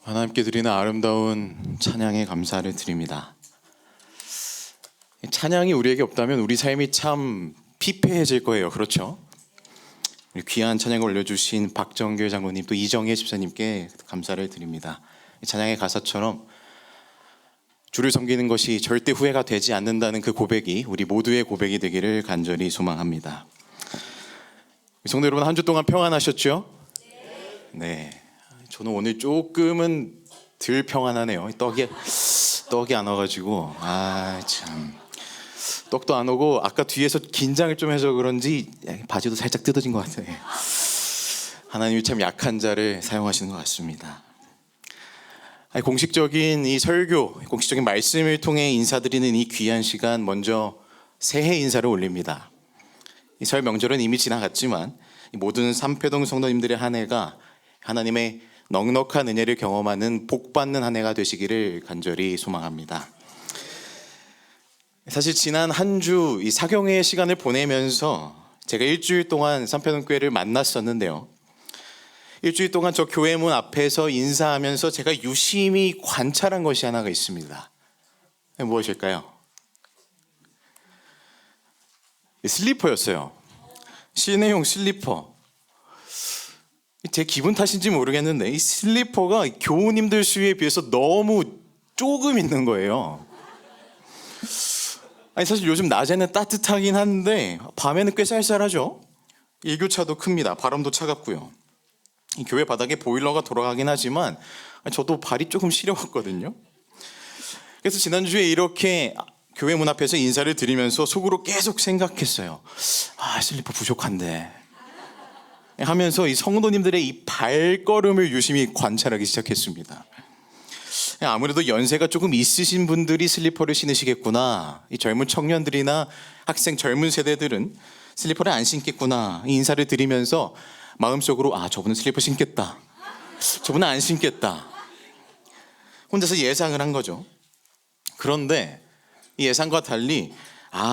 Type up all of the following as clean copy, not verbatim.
하나님께 드리는 아름다운 찬양에 감사를 드립니다. 찬양이 우리에게 없다면 우리 삶이 참 피폐해질 거예요. 그렇죠? 우리 귀한 찬양을 올려주신 박정길 장로님 또 이정혜 집사님께 감사를 드립니다. 찬양의 가사처럼 주를 섬기는 것이 절대 후회가 되지 않는다는 그 고백이 우리 모두의 고백이 되기를 간절히 소망합니다. 성도 여러분, 한 주 동안 평안하셨죠? 네. 저는 오늘 조금은 덜 평안하네요. 떡이 안 와가지고 참 떡도 안 오고 아까 뒤에서 긴장을 좀 해서 그런지 바지도 살짝 뜯어진 것 같아요. 하나님이 참 약한 자를 사용하시는 것 같습니다. 공식적인 이 설교, 공식적인 말씀을 통해 인사드리는 이 귀한 시간, 먼저 새해 인사를 올립니다. 이 설 명절은 이미 지나갔지만 모든 삼패동 성도님들의 한 해가 하나님의 넉넉한 은혜를 경험하는 복받는 한 해가 되시기를 간절히 소망합니다. 사실 지난 한 주 이 사경회의 시간을 보내면서 제가 일주일 동안 삼패동교회를 만났었는데요. 일주일 동안 저 교회 문 앞에서 인사하면서 제가 유심히 관찰한 것이 하나가 있습니다. 무엇일까요? 슬리퍼였어요. 실내용 슬리퍼. 제 기분 탓인지 모르겠는데 이 슬리퍼가 교우님들 수에 비해서 너무 조금 있는 거예요. 사실 요즘 낮에는 따뜻하긴 한데 밤에는 꽤 쌀쌀하죠. 일교차도 큽니다. 바람도 차갑고요. 이 교회 바닥에 보일러가 돌아가긴 하지만 저도 발이 조금 시려웠거든요. 그래서 지난주에 이렇게 교회 문 앞에서 인사를 드리면서 속으로 계속 생각했어요. 슬리퍼 부족한데 하면서 이 성도님들의 이 발걸음을 유심히 관찰하기 시작했습니다. 아무래도 연세가 조금 있으신 분들이 슬리퍼를 신으시겠구나, 이 젊은 청년들이나 학생 젊은 세대들은 슬리퍼를 안 신겠구나, 이 인사를 드리면서 마음속으로 저분은 슬리퍼 신겠다, 저분은 안 신겠다, 혼자서 예상을 한 거죠. 그런데 이 예상과 달리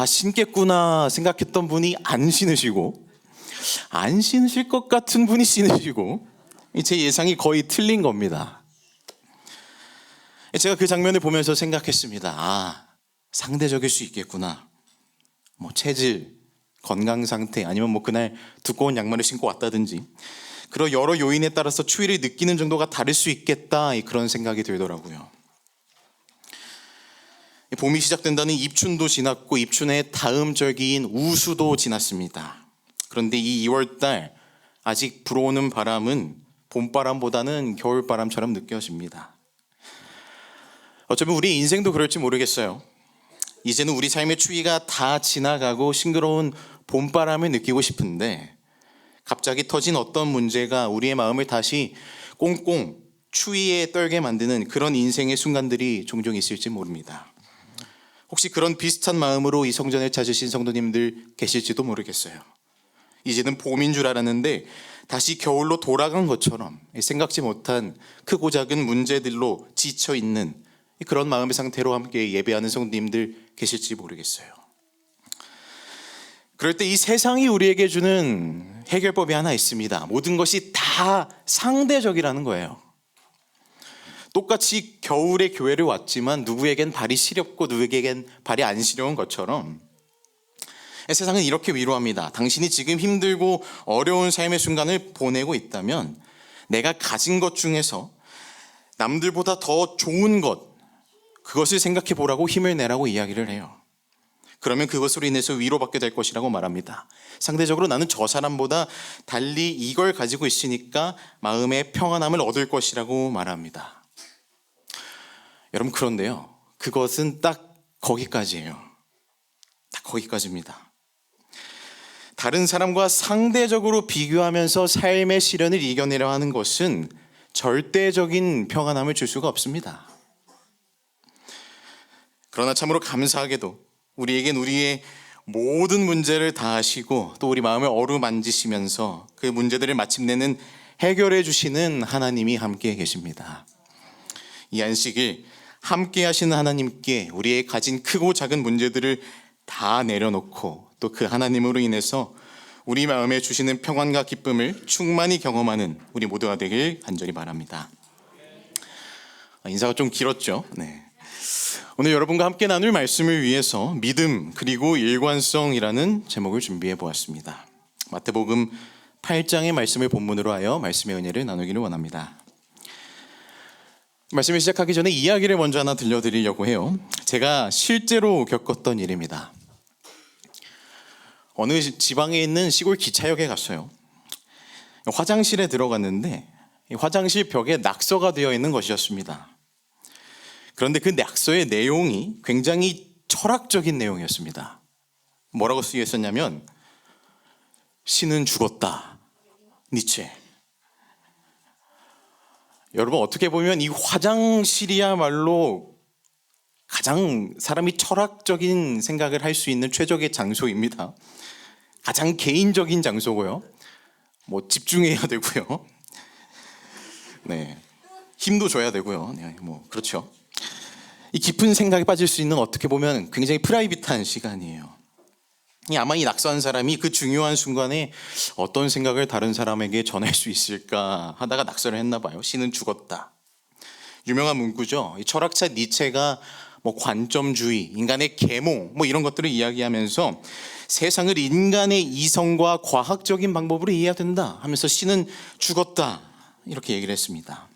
신겠구나 생각했던 분이 안 신으시고, 안 신으실 것 같은 분이 신으시고, 제 예상이 거의 틀린 겁니다. 제가 그 장면을 보면서 생각했습니다. 상대적일 수 있겠구나. 체질, 건강 상태, 아니면 그날 두꺼운 양말을 신고 왔다든지 그런 여러 요인에 따라서 추위를 느끼는 정도가 다를 수 있겠다, 그런 생각이 들더라고요. 봄이 시작된다는 입춘도 지났고 입춘의 다음 절기인 우수도 지났습니다. 그런데 이 2월달 아직 불어오는 바람은 봄바람보다는 겨울바람처럼 느껴집니다. 어쩌면 우리 인생도 그럴지 모르겠어요. 이제는 우리 삶의 추위가 다 지나가고 싱그러운 봄바람을 느끼고 싶은데 갑자기 터진 어떤 문제가 우리의 마음을 다시 꽁꽁 추위에 떨게 만드는 그런 인생의 순간들이 종종 있을지 모릅니다. 혹시 그런 비슷한 마음으로 이 성전을 찾으신 성도님들 계실지도 모르겠어요. 이제는 봄인 줄 알았는데 다시 겨울로 돌아간 것처럼 생각지 못한 크고 작은 문제들로 지쳐있는 그런 마음의 상태로 함께 예배하는 성도님들 계실지 모르겠어요. 그럴 때 이 세상이 우리에게 주는 해결법이 하나 있습니다. 모든 것이 다 상대적이라는 거예요. 똑같이 겨울에 교회를 왔지만 누구에겐 발이 시렵고 누구에겐 발이 안 시려운 것처럼 세상은 이렇게 위로합니다. 당신이 지금 힘들고 어려운 삶의 순간을 보내고 있다면 내가 가진 것 중에서 남들보다 더 좋은 것, 그것을 생각해 보라고 힘을 내라고 이야기를 해요. 그러면 그것으로 인해서 위로받게 될 것이라고 말합니다. 상대적으로 나는 저 사람보다 달리 이걸 가지고 있으니까 마음의 평안함을 얻을 것이라고 말합니다. 여러분, 그런데요, 그것은 딱 거기까지예요. 딱 거기까지입니다. 다른 사람과 상대적으로 비교하면서 삶의 시련을 이겨내려 하는 것은 절대적인 평안함을 줄 수가 없습니다. 그러나 참으로 감사하게도 우리에겐 우리의 모든 문제를 다 아시고 또 우리 마음을 어루만지시면서 그 문제들을 마침내는 해결해 주시는 하나님이 함께 계십니다. 이 안식일 함께 하시는 하나님께 우리의 가진 크고 작은 문제들을 다 내려놓고 또 그 하나님으로 인해서 우리 마음에 주시는 평안과 기쁨을 충만히 경험하는 우리 모두가 되길 간절히 바랍니다. 인사가 좀 길었죠. 네. 오늘 여러분과 함께 나눌 말씀을 위해서 믿음 그리고 일관성이라는 제목을 준비해 보았습니다. 마태복음 8장의 말씀을 본문으로 하여 말씀의 은혜를 나누기를 원합니다. 말씀을 시작하기 전에 이야기를 먼저 하나 들려드리려고 해요. 제가 실제로 겪었던 일입니다. 어느 지방에 있는 시골 기차역에 갔어요. 화장실에 들어갔는데 화장실 벽에 낙서가 되어 있는 것이었습니다. 그런데 그 낙서의 내용이 굉장히 철학적인 내용이었습니다. 뭐라고 쓰여 있었냐면 신은 죽었다. 니체. 여러분 어떻게 보면 이 화장실이야말로 가장 사람이 철학적인 생각을 할 수 있는 최적의 장소입니다. 가장 개인적인 장소고요. 뭐 집중해야 되고요. 네, 힘도 줘야 되고요. 네, 뭐 그렇죠. 이 깊은 생각에 빠질 수 있는 어떻게 보면 굉장히 프라이빗한 시간이에요. 아마 이 낙서한 사람이 그 중요한 순간에 어떤 생각을 다른 사람에게 전할 수 있을까 하다가 낙서를 했나 봐요. 신은 죽었다. 유명한 문구죠. 이 철학자 니체가 뭐 관점주의, 인간의 계몽 뭐 이런 것들을 이야기하면서 세상을 인간의 이성과 과학적인 방법으로 이해해야 된다 하면서 신은 죽었다 이렇게 얘기를 했습니다.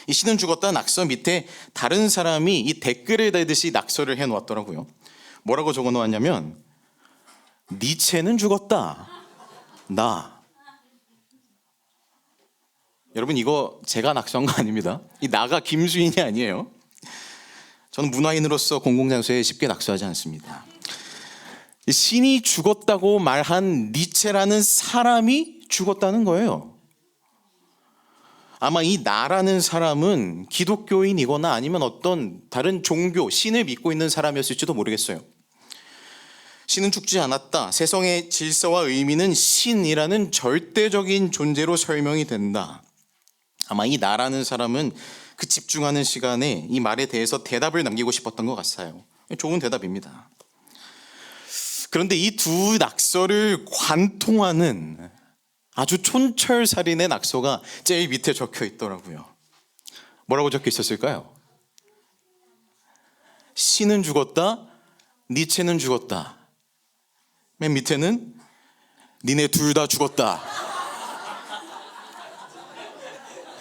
이 신은 죽었다 낙서 밑에 다른 사람이 이 댓글을 달듯이 낙서를 해놓았더라고요. 뭐라고 적어놓았냐면 니체는 죽었다. 나. 여러분 이거 제가 낙서한 거 아닙니다. 이 나가 김수인이 아니에요. 저는 문화인으로서 공공장소에 쉽게 낙서하지 않습니다. 신이 죽었다고 말한 니체라는 사람이 죽었다는 거예요. 아마 이 나라는 사람은 기독교인이거나 아니면 어떤 다른 종교, 신을 믿고 있는 사람이었을지도 모르겠어요. 신은 죽지 않았다. 세상의 질서와 의미는 신이라는 절대적인 존재로 설명이 된다. 아마 이 나라는 사람은 그 집중하는 시간에 이 말에 대해서 대답을 남기고 싶었던 것 같아요. 좋은 대답입니다. 그런데 이 두 낙서를 관통하는 아주 촌철살인의 낙서가 제일 밑에 적혀 있더라고요. 뭐라고 적혀 있었을까요? 신은 죽었다, 니체는 죽었다. 맨 밑에는 니네 둘 다 죽었다.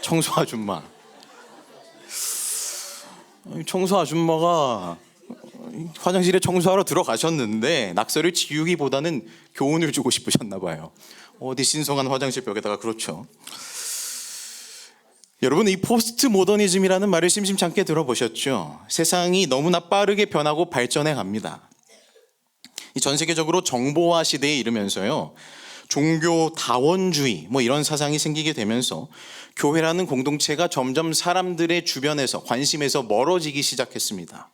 청소 아줌마. 청소 아줌마가 화장실에 청소하러 들어가셨는데 낙서를 지우기보다는 교훈을 주고 싶으셨나 봐요. 어디 신성한 화장실 벽에다가. 그렇죠. 여러분 이 포스트 모더니즘이라는 말을 심심찮게 들어보셨죠? 세상이 너무나 빠르게 변하고 발전해 갑니다. 전 세계적으로 정보화 시대에 이르면서요, 종교 다원주의 뭐 이런 사상이 생기게 되면서 교회라는 공동체가 점점 사람들의 주변에서 관심에서 멀어지기 시작했습니다.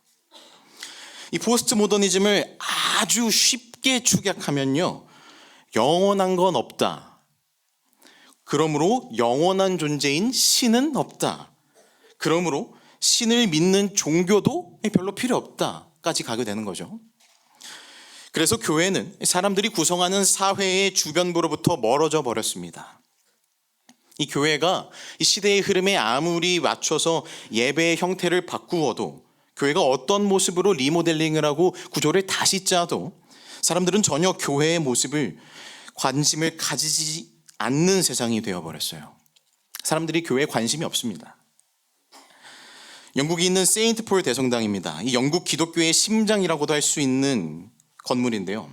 이 포스트 모더니즘을 아주 쉽게 축약하면요, 영원한 건 없다. 그러므로 영원한 존재인 신은 없다. 그러므로 신을 믿는 종교도 별로 필요 없다까지 가게 되는 거죠. 그래서 교회는 사람들이 구성하는 사회의 주변부로부터 멀어져 버렸습니다. 이 교회가 이 시대의 흐름에 아무리 맞춰서 예배의 형태를 바꾸어도, 교회가 어떤 모습으로 리모델링을 하고 구조를 다시 짜도 사람들은 전혀 교회의 모습을 관심을 가지지 않는 세상이 되어버렸어요. 사람들이 교회에 관심이 없습니다. 영국에 있는 세인트 폴 대성당입니다. 이 영국 기독교의 심장이라고도 할 수 있는 건물인데요.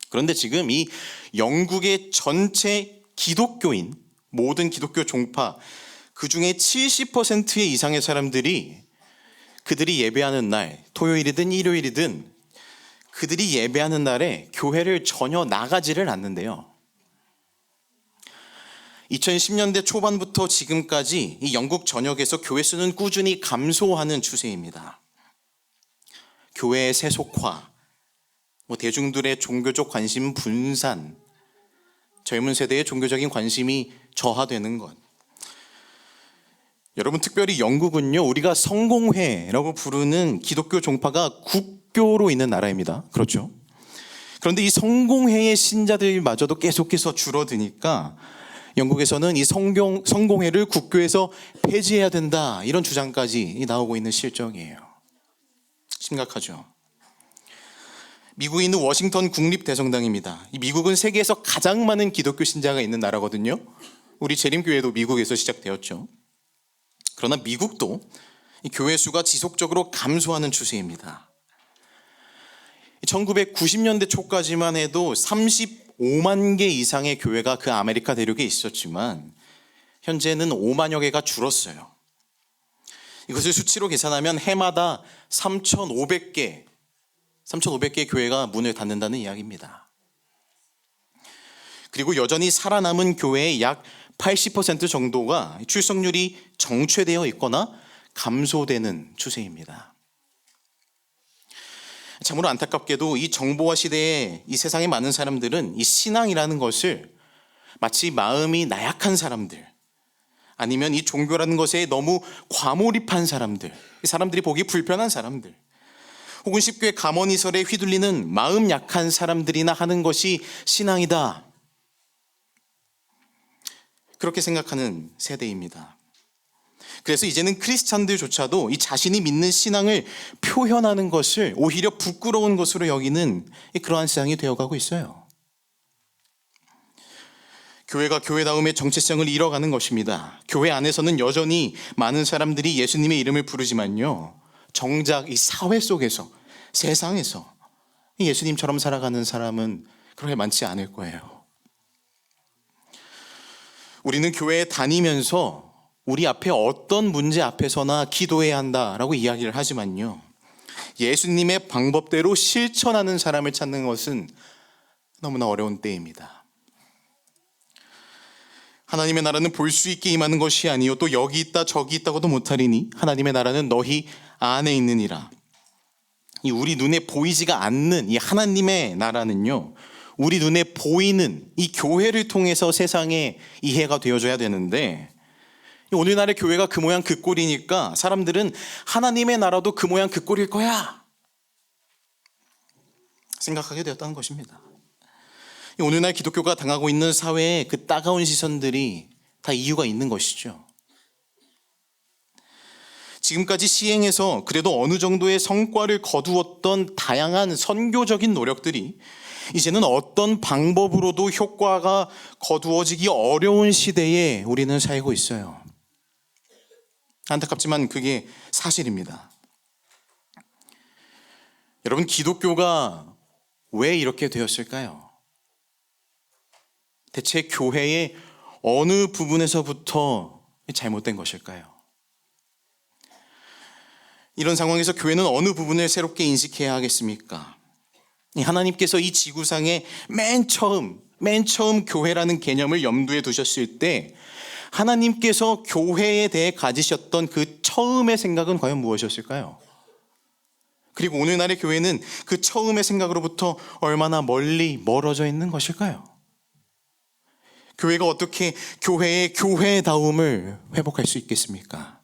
그런데 지금 이 영국의 전체 기독교인, 모든 기독교 종파, 그 중에 70% 이상의 사람들이 그들이 예배하는 날, 토요일이든 일요일이든 그들이 예배하는 날에 교회를 전혀 나가지를 않는데요. 2010년대 초반부터 지금까지 이 영국 전역에서 교회 수는 꾸준히 감소하는 추세입니다. 교회의 세속화, 대중들의 종교적 관심 분산, 젊은 세대의 종교적인 관심이 저하되는 것. 여러분 특별히 영국은요, 우리가 성공회라고 부르는 기독교 종파가 국교로 있는 나라입니다. 그렇죠? 그런데 이 성공회의 신자들마저도 계속해서 줄어드니까 영국에서는 이 성공회를 국교에서 폐지해야 된다, 이런 주장까지 나오고 있는 실정이에요. 심각하죠. 미국에 있는 워싱턴 국립대성당입니다. 이 미국은 세계에서 가장 많은 기독교 신자가 있는 나라거든요. 우리 재림교회도 미국에서 시작되었죠. 그러나 미국도 이 교회 수가 지속적으로 감소하는 추세입니다. 1990년대 초까지만 해도 35만 개 이상의 교회가 그 아메리카 대륙에 있었지만 현재는 5만여 개가 줄었어요. 이것을 수치로 계산하면 해마다 3,500개 교회가 문을 닫는다는 이야기입니다. 그리고 여전히 살아남은 교회의 약 80% 정도가 출석률이 정체되어 있거나 감소되는 추세입니다. 참으로 안타깝게도 이 정보화 시대에 이 세상의 많은 사람들은 이 신앙이라는 것을 마치 마음이 나약한 사람들, 아니면 이 종교라는 것에 너무 과몰입한 사람들, 사람들이 보기 불편한 사람들, 혹은 쉽게 감언이설에 휘둘리는 마음 약한 사람들이나 하는 것이 신앙이다, 그렇게 생각하는 세대입니다. 그래서 이제는 크리스찬들조차도 이 자신이 믿는 신앙을 표현하는 것을 오히려 부끄러운 것으로 여기는 그러한 세상이 되어가고 있어요. 교회가 교회다움의 정체성을 잃어가는 것입니다. 교회 안에서는 여전히 많은 사람들이 예수님의 이름을 부르지만요, 정작 이 사회 속에서, 세상에서 예수님처럼 살아가는 사람은 그렇게 많지 않을 거예요. 우리는 교회에 다니면서 우리 앞에 어떤 문제 앞에서나 기도해야 한다라고 이야기를 하지만요, 예수님의 방법대로 실천하는 사람을 찾는 것은 너무나 어려운 때입니다. 하나님의 나라는 볼 수 있게 임하는 것이 아니요 또 여기 있다 저기 있다고도 못하리니 하나님의 나라는 너희 안에 있느니라. 이 우리 눈에 보이지가 않는 이 하나님의 나라는요, 우리 눈에 보이는 이 교회를 통해서 세상에 이해가 되어져야 되는데, 오늘날의 교회가 그 모양 그 꼴이니까 사람들은 하나님의 나라도 그 모양 그 꼴일 거야 생각하게 되었다는 것입니다. 오늘날 기독교가 당하고 있는 사회의 그 따가운 시선들이 다 이유가 있는 것이죠. 지금까지 시행해서 그래도 어느 정도의 성과를 거두었던 다양한 선교적인 노력들이 이제는 어떤 방법으로도 효과가 거두어지기 어려운 시대에 우리는 살고 있어요. 안타깝지만 그게 사실입니다. 여러분, 기독교가 왜 이렇게 되었을까요? 대체 교회의 어느 부분에서부터 잘못된 것일까요? 이런 상황에서 교회는 어느 부분을 새롭게 인식해야 하겠습니까? 하나님께서 이 지구상에 맨 처음 교회라는 개념을 염두에 두셨을 때 하나님께서 교회에 대해 가지셨던 그 처음의 생각은 과연 무엇이었을까요? 그리고 오늘날의 교회는 그 처음의 생각으로부터 얼마나 멀어져 있는 것일까요? 교회가 어떻게 교회의 교회다움을 회복할 수 있겠습니까?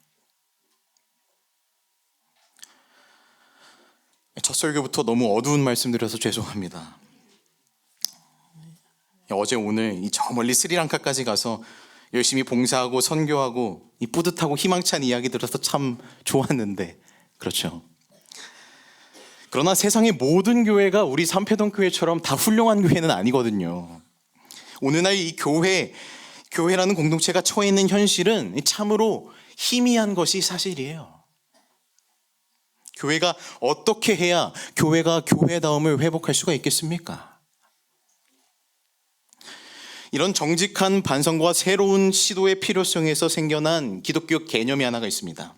첫 설교부터 너무 어두운 말씀드려서 죄송합니다. 어제 오늘 저 멀리 스리랑카까지 가서 열심히 봉사하고 선교하고 이 뿌듯하고 희망찬 이야기 들어서 참 좋았는데, 그렇죠. 그러나 세상의 모든 교회가 우리 삼패동 교회처럼 다 훌륭한 교회는 아니거든요. 오늘날 이 교회라는 공동체가 처해 있는 현실은 참으로 희미한 것이 사실이에요. 교회가 어떻게 해야 교회가 교회다움을 회복할 수가 있겠습니까? 이런 정직한 반성과 새로운 시도의 필요성에서 생겨난 기독교 개념이 하나가 있습니다.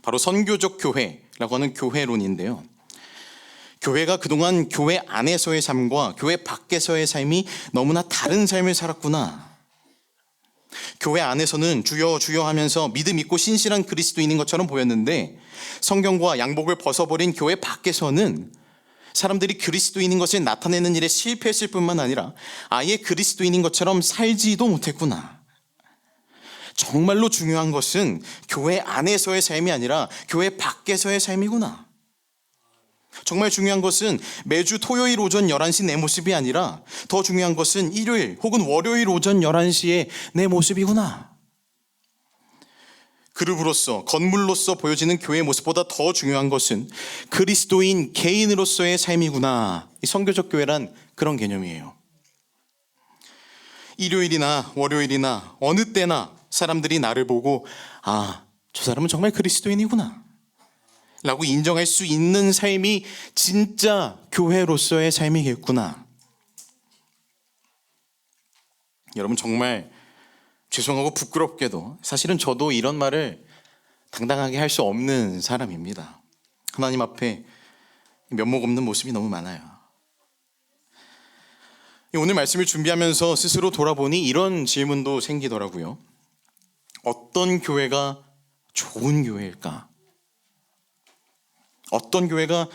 바로 선교적 교회라고 하는 교회론인데요. 교회가 그동안 교회 안에서의 삶과 교회 밖에서의 삶이 너무나 다른 삶을 살았구나. 교회 안에서는 주여 주여 하면서 믿음 있고 신실한 그리스도인인 것처럼 보였는데, 성경과 양복을 벗어버린 교회 밖에서는 사람들이 그리스도인인 것을 나타내는 일에 실패했을 뿐만 아니라 아예 그리스도인인 것처럼 살지도 못했구나. 정말로 중요한 것은 교회 안에서의 삶이 아니라 교회 밖에서의 삶이구나. 정말 중요한 것은 매주 토요일 오전 11시 내 모습이 아니라 더 중요한 것은 일요일 혹은 월요일 오전 11시에 내 모습이구나. 그룹으로서, 건물로서 보여지는 교회의 모습보다 더 중요한 것은 그리스도인 개인으로서의 삶이구나. 이 선교적 교회란 그런 개념이에요. 일요일이나 월요일이나 어느 때나 사람들이 나를 보고 저 사람은 정말 그리스도인이구나 라고 인정할 수 있는 삶이 진짜 교회로서의 삶이겠구나. 여러분, 정말 죄송하고 부끄럽게도 사실은 저도 이런 말을 당당하게 할 수 없는 사람입니다. 하나님 앞에 면목 없는 모습이 너무 많아요. 오늘 말씀을 준비하면서 스스로 돌아보니 이런 질문도 생기더라고요. 어떤 교회가 좋은 교회일까? 어떤 교회가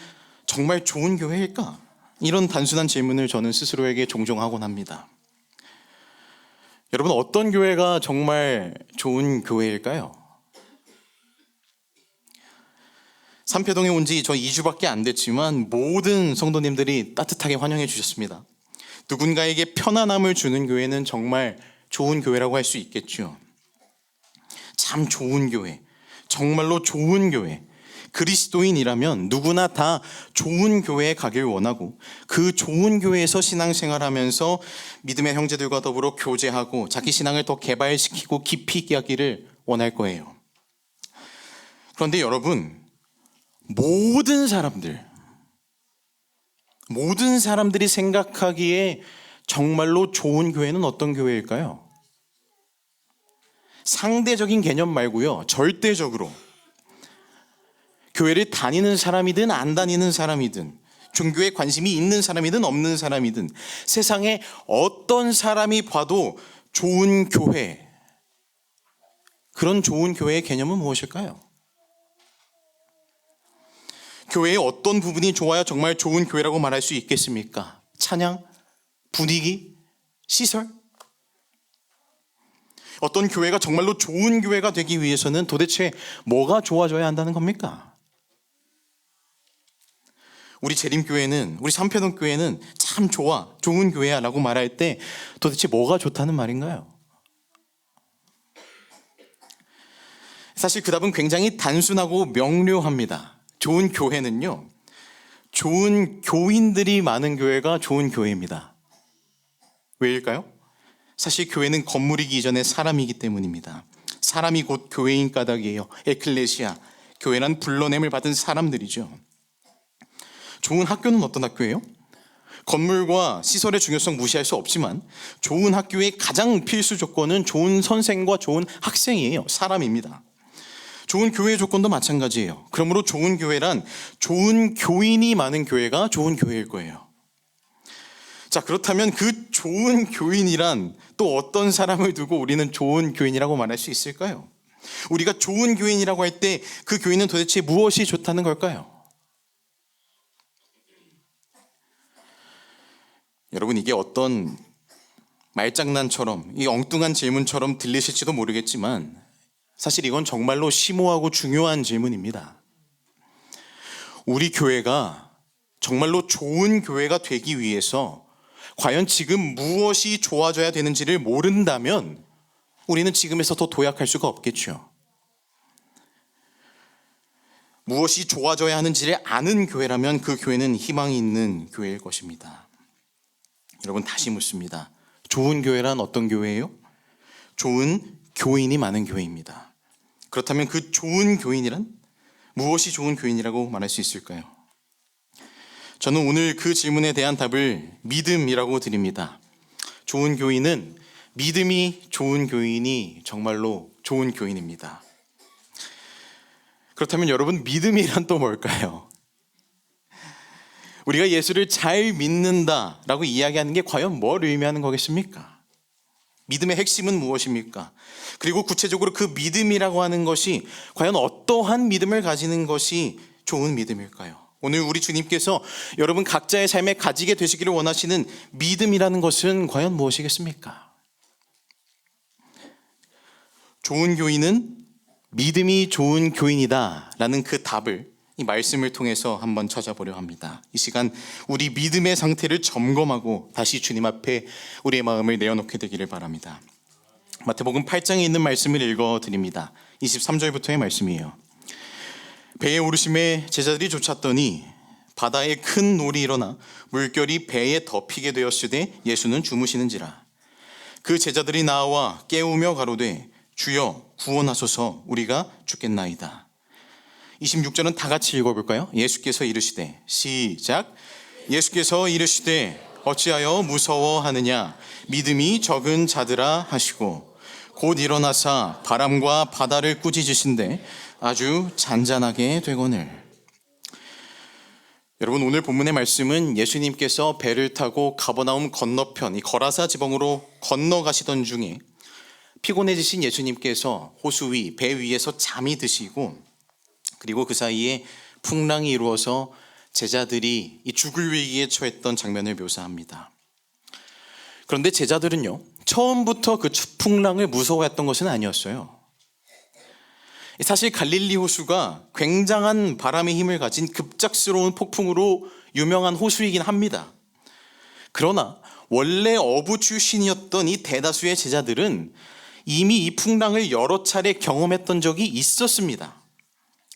정말 좋은 교회일까? 이런 단순한 질문을 저는 스스로에게 종종 하곤 합니다. 여러분, 어떤 교회가 정말 좋은 교회일까요? 삼패동에 온 지 저 2주밖에 안 됐지만 모든 성도님들이 따뜻하게 환영해 주셨습니다. 누군가에게 편안함을 주는 교회는 정말 좋은 교회라고 할 수 있겠죠. 참 좋은 교회, 정말로 좋은 교회. 그리스도인이라면 누구나 다 좋은 교회에 가길 원하고 그 좋은 교회에서 신앙생활하면서 믿음의 형제들과 더불어 교제하고 자기 신앙을 더 개발시키고 깊이 있게 하기를 원할 거예요. 그런데 여러분, 모든 사람들이 생각하기에 정말로 좋은 교회는 어떤 교회일까요? 상대적인 개념 말고요, 절대적으로 교회를 다니는 사람이든 안 다니는 사람이든 종교에 관심이 있는 사람이든 없는 사람이든 세상에 어떤 사람이 봐도 좋은 교회, 그런 좋은 교회의 개념은 무엇일까요? 교회의 어떤 부분이 좋아야 정말 좋은 교회라고 말할 수 있겠습니까? 찬양? 분위기? 시설? 어떤 교회가 정말로 좋은 교회가 되기 위해서는 도대체 뭐가 좋아져야 한다는 겁니까? 우리 재림교회는, 우리 삼패동교회는 참 좋은 교회야 라고 말할 때 도대체 뭐가 좋다는 말인가요? 사실 그 답은 굉장히 단순하고 명료합니다. 좋은 교회는요, 좋은 교인들이 많은 교회가 좋은 교회입니다. 왜일까요? 사실 교회는 건물이기 이전에 사람이기 때문입니다. 사람이 곧 교회인 까닭이에요. 에클레시아, 교회란 불러냄을 받은 사람들이죠. 좋은 학교는 어떤 학교예요? 건물과 시설의 중요성 무시할 수 없지만 좋은 학교의 가장 필수 조건은 좋은 선생과 좋은 학생이에요. 사람입니다. 좋은 교회의 조건도 마찬가지예요. 그러므로 좋은 교회란 좋은 교인이 많은 교회가 좋은 교회일 거예요. 자, 그렇다면 그 좋은 교인이란 또 어떤 사람을 두고 우리는 좋은 교인이라고 말할 수 있을까요? 우리가 좋은 교인이라고 할 때 그 교인은 도대체 무엇이 좋다는 걸까요? 여러분, 이게 어떤 말장난처럼, 이 엉뚱한 질문처럼 들리실지도 모르겠지만 사실 이건 정말로 심오하고 중요한 질문입니다. 우리 교회가 정말로 좋은 교회가 되기 위해서 과연 지금 무엇이 좋아져야 되는지를 모른다면 우리는 지금에서 더 도약할 수가 없겠죠. 무엇이 좋아져야 하는지를 아는 교회라면 그 교회는 희망이 있는 교회일 것입니다. 여러분, 다시 묻습니다. 좋은 교회란 어떤 교회예요? 좋은 교인이 많은 교회입니다. 그렇다면 그 좋은 교인이란 무엇이 좋은 교인이라고 말할 수 있을까요? 저는 오늘 그 질문에 대한 답을 믿음이라고 드립니다. 좋은 교인은 믿음이 좋은 교인이 정말로 좋은 교인입니다. 그렇다면 여러분, 믿음이란 또 뭘까요? 우리가 예수를 잘 믿는다라고 이야기하는 게 과연 뭘 의미하는 거겠습니까? 믿음의 핵심은 무엇입니까? 그리고 구체적으로 그 믿음이라고 하는 것이 과연 어떠한 믿음을 가지는 것이 좋은 믿음일까요? 오늘 우리 주님께서 여러분 각자의 삶에 가지게 되시기를 원하시는 믿음이라는 것은 과연 무엇이겠습니까? 좋은 교인은 믿음이 좋은 교인이다 라는 그 답을 이 말씀을 통해서 한번 찾아보려 합니다. 이 시간 우리 믿음의 상태를 점검하고 다시 주님 앞에 우리의 마음을 내어놓게 되기를 바랍니다. 마태복음 8장에 있는 말씀을 읽어드립니다. 23절부터의 말씀이에요. 배에 오르심에 제자들이 쫓았더니 바다에 큰 놀이 일어나 물결이 배에 덮이게 되었으되 예수는 주무시는지라. 그 제자들이 나와 깨우며 가로되 주여 구원하소서 우리가 죽겠나이다. 26절은 다 같이 읽어볼까요? 예수께서 이르시되 시작. 예수께서 이르시되 어찌하여 무서워하느냐 믿음이 적은 자들아 하시고 곧 일어나사 바람과 바다를 꾸짖으신데 아주 잔잔하게 되거늘. 여러분, 오늘 본문의 말씀은 예수님께서 배를 타고 가버나움 건너편 이 거라사 지방으로 건너가시던 중에 피곤해지신 예수님께서 호수 위, 배 위에서 잠이 드시고 그리고 그 사이에 풍랑이 이루어서 제자들이 이 죽을 위기에 처했던 장면을 묘사합니다. 그런데 제자들은요, 처음부터 그 풍랑을 무서워했던 것은 아니었어요. 사실 갈릴리 호수가 굉장한 바람의 힘을 가진 급작스러운 폭풍으로 유명한 호수이긴 합니다. 그러나 원래 어부 출신이었던 이 대다수의 제자들은 이미 이 풍랑을 여러 차례 경험했던 적이 있었습니다.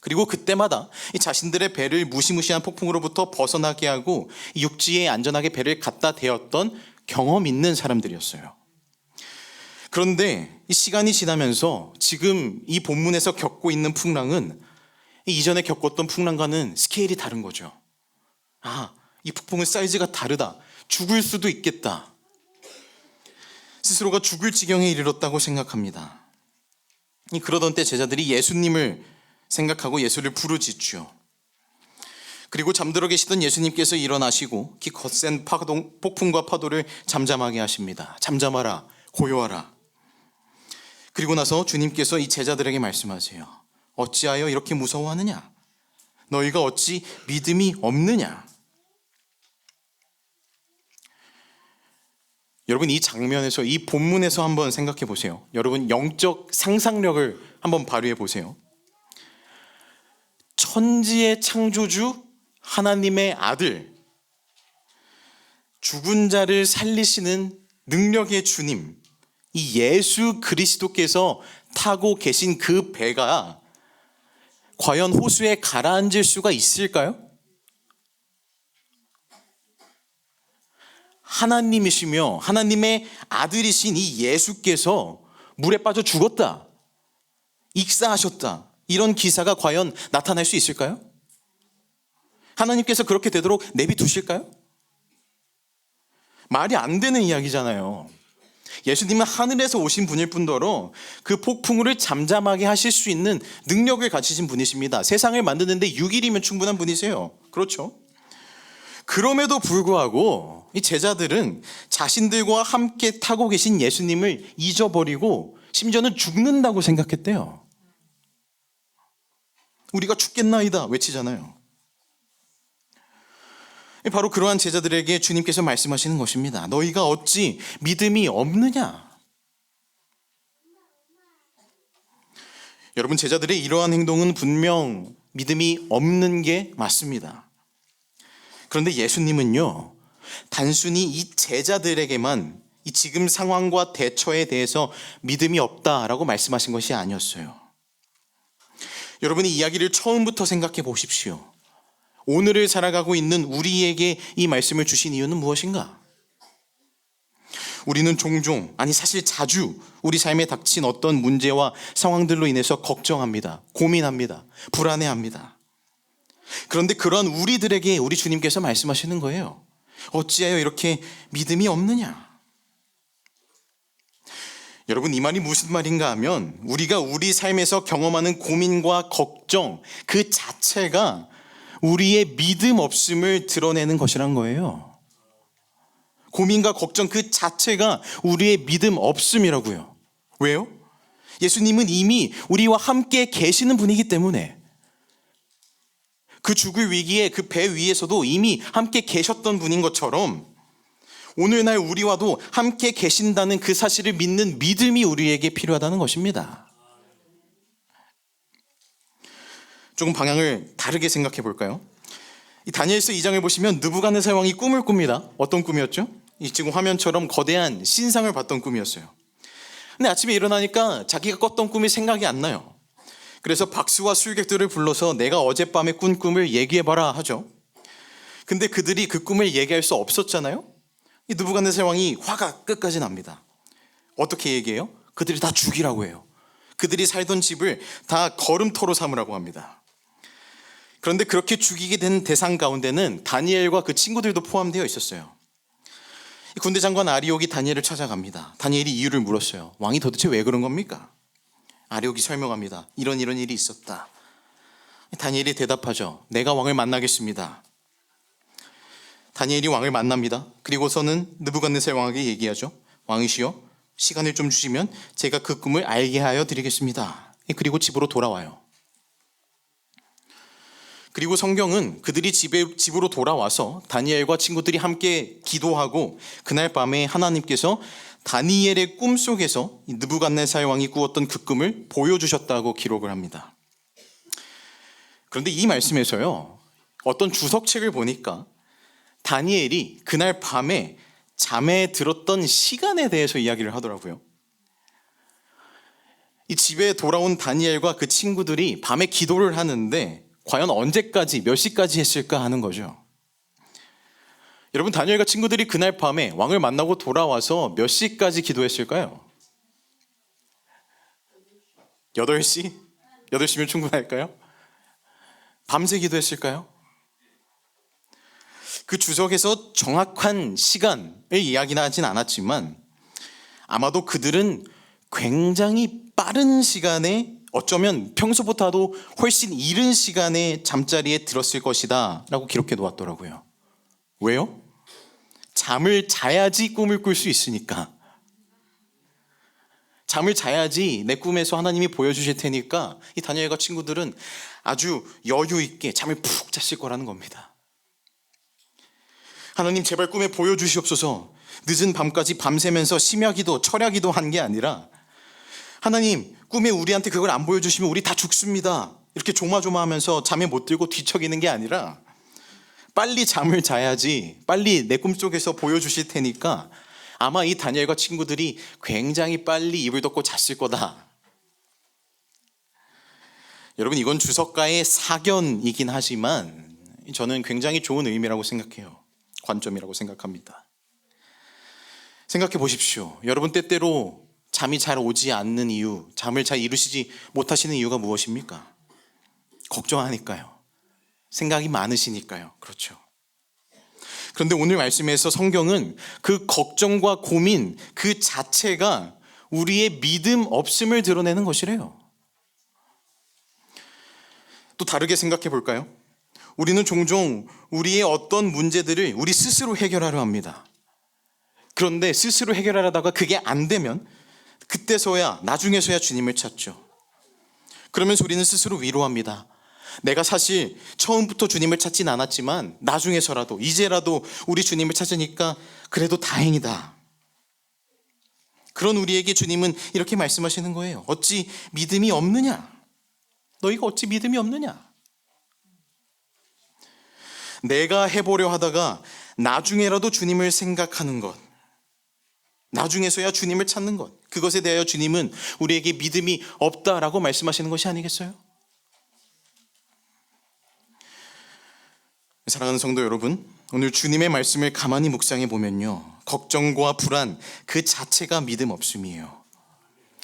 그리고 그때마다 자신들의 배를 무시무시한 폭풍으로부터 벗어나게 하고 육지에 안전하게 배를 갖다 대었던 경험 있는 사람들이었어요. 그런데 이 시간이 지나면서 지금 이 본문에서 겪고 있는 풍랑은 이전에 겪었던 풍랑과는 스케일이 다른 거죠. 아, 이 폭풍은 사이즈가 다르다. 죽을 수도 있겠다. 스스로가 죽을 지경에 이르렀다고 생각합니다. 그러던 때 제자들이 예수님을 생각하고 예수를 부르짖죠. 그리고 잠들어 계시던 예수님께서 일어나시고 기 거센 폭풍과 파도를 잠잠하게 하십니다. 잠잠하라, 고요하라. 그리고 나서 주님께서 이 제자들에게 말씀하세요. 어찌하여 이렇게 무서워하느냐? 너희가 어찌 믿음이 없느냐? 여러분, 이 장면에서, 이 본문에서 한번 생각해 보세요. 여러분, 영적 상상력을 한번 발휘해 보세요. 천지의 창조주 하나님의 아들, 죽은 자를 살리시는 능력의 주님, 이 예수 그리스도께서 타고 계신 그 배가 과연 호수에 가라앉을 수가 있을까요? 하나님이시며 하나님의 아들이신 이 예수께서 물에 빠져 죽었다, 익사하셨다, 이런 기사가 과연 나타날 수 있을까요? 하나님께서 그렇게 되도록 내비두실까요? 말이 안 되는 이야기잖아요. 예수님은 하늘에서 오신 분일 뿐더러 그 폭풍우를 잠잠하게 하실 수 있는 능력을 가지신 분이십니다. 세상을 만드는데 6일이면 충분한 분이세요. 그렇죠? 그럼에도 불구하고 이 제자들은 자신들과 함께 타고 계신 예수님을 잊어버리고 심지어는 죽는다고 생각했대요. 우리가 죽겠나이다 외치잖아요. 바로 그러한 제자들에게 주님께서 말씀하시는 것입니다. 너희가 어찌 믿음이 없느냐? 여러분, 제자들의 이러한 행동은 분명 믿음이 없는 게 맞습니다. 그런데 예수님은요, 단순히 이 제자들에게만 이 지금 상황과 대처에 대해서 믿음이 없다라고 말씀하신 것이 아니었어요. 여러분이 이야기를 처음부터 생각해 보십시오. 오늘을 살아가고 있는 우리에게 이 말씀을 주신 이유는 무엇인가? 우리는 종종, 아니 사실 자주 우리 삶에 닥친 어떤 문제와 상황들로 인해서 걱정합니다. 고민합니다. 불안해합니다. 그런데 그런 우리들에게 우리 주님께서 말씀하시는 거예요. 어찌하여 이렇게 믿음이 없느냐? 여러분, 이 말이 무슨 말인가 하면 우리가 우리 삶에서 경험하는 고민과 걱정 그 자체가 우리의 믿음 없음을 드러내는 것이란 거예요. 고민과 걱정 그 자체가 우리의 믿음 없음이라고요. 왜요? 예수님은 이미 우리와 함께 계시는 분이기 때문에, 그 죽을 위기에 그 배 위에서도 이미 함께 계셨던 분인 것처럼 오늘날 우리와도 함께 계신다는 그 사실을 믿는 믿음이 우리에게 필요하다는 것입니다. 조금 방향을 다르게 생각해 볼까요? 이 다니엘서 2장을 보시면 느부갓네살 왕이 꿈을 꿉니다. 어떤 꿈이었죠? 이 지금 화면처럼 거대한 신상을 봤던 꿈이었어요. 근데 아침에 일어나니까 자기가 꿨던 꿈이 생각이 안 나요. 그래서 박수와 술객들을 불러서 내가 어젯밤에 꾼 꿈을 얘기해봐라 하죠. 근데 그들이 그 꿈을 얘기할 수 없었잖아요. 이 느부갓네살 왕이 화가 끝까지 납니다. 어떻게 얘기해요? 그들이 다 죽이라고 해요. 그들이 살던 집을 다 걸음터로 삼으라고 합니다. 그런데 그렇게 죽이게 된 대상 가운데는 다니엘과 그 친구들도 포함되어 있었어요. 군대 장관 아리옥이 다니엘을 찾아갑니다. 다니엘이 이유를 물었어요. 왕이 도대체 왜 그런 겁니까? 아리옥이 설명합니다. 이런 일이 있었다. 다니엘이 대답하죠. 내가 왕을 만나겠습니다. 다니엘이 왕을 만납니다. 그리고서는 느부갓네살 왕에게 얘기하죠. 왕이시여, 시간을 좀 주시면 제가 그 꿈을 알게 하여 드리겠습니다. 그리고 집으로 돌아와요. 그리고 성경은 그들이 집으로 돌아와서 다니엘과 친구들이 함께 기도하고 그날 밤에 하나님께서 다니엘의 꿈속에서 느부갓네살 왕이 꾸었던 그 꿈을 보여주셨다고 기록을 합니다. 그런데 이 말씀에서요, 어떤 주석책을 보니까 다니엘이 그날 밤에 잠에 들었던 시간에 대해서 이야기를 하더라고요. 이 집에 돌아온 다니엘과 그 친구들이 밤에 기도를 하는데 과연 언제까지, 몇 시까지 했을까 하는 거죠. 여러분, 다니엘과 친구들이 그날 밤에 왕을 만나고 돌아와서 몇 시까지 기도했을까요? 8시? 8시면 충분할까요? 밤새 기도했을까요? 그 주석에서 정확한 시간을 이야기는 하진 않았지만 아마도 그들은 굉장히 빠른 시간에, 어쩌면 평소보다도 훨씬 이른 시간에 잠자리에 들었을 것이다 라고 기록해 놓았더라고요. 왜요? 잠을 자야지 꿈을 꿀 수 있으니까. 잠을 자야지 내 꿈에서 하나님이 보여주실 테니까 이 다니엘과 친구들은 아주 여유 있게 잠을 푹 잤을 거라는 겁니다. 하나님, 제발 꿈에 보여주시옵소서. 늦은 밤까지 밤새면서 심야기도, 철야기도 한 게 아니라 하나님, 꿈에 우리한테 그걸 안 보여주시면 우리 다 죽습니다. 이렇게 조마조마하면서 잠에 못 들고 뒤척이는 게 아니라 빨리 잠을 자야지 빨리 내 꿈속에서 보여주실 테니까 아마 이 다니엘과 친구들이 굉장히 빨리 이불 덮고 잤을 거다. 여러분, 이건 주석가의 사견이긴 하지만 저는 굉장히 좋은 의미라고 생각해요. 관점이라고 생각합니다. 생각해 보십시오. 여러분, 때때로 잠이 잘 오지 않는 이유, 잠을 잘 이루시지 못하시는 이유가 무엇입니까? 걱정하니까요. 생각이 많으시니까요. 그렇죠. 그런데 오늘 말씀에서 성경은 그 걱정과 고민 그 자체가 우리의 믿음 없음을 드러내는 것이래요. 또 다르게 생각해 볼까요? 우리는 종종 우리의 어떤 문제들을 우리 스스로 해결하려 합니다. 그런데 스스로 해결하려다가 그게 안 되면 그때서야, 나중에서야 주님을 찾죠. 그러면서 우리는 스스로 위로합니다. 내가 사실 처음부터 주님을 찾진 않았지만 나중에서라도, 이제라도 우리 주님을 찾으니까 그래도 다행이다. 그런 우리에게 주님은 이렇게 말씀하시는 거예요. 어찌 믿음이 없느냐? 너희가 어찌 믿음이 없느냐? 내가 해보려 하다가 나중에라도 주님을 생각하는 것, 나중에서야 주님을 찾는 것, 그것에 대하여 주님은 우리에게 믿음이 없다라고 말씀하시는 것이 아니겠어요? 사랑하는 성도 여러분, 오늘 주님의 말씀을 가만히 묵상해 보면요, 걱정과 불안 그 자체가 믿음 없음이에요.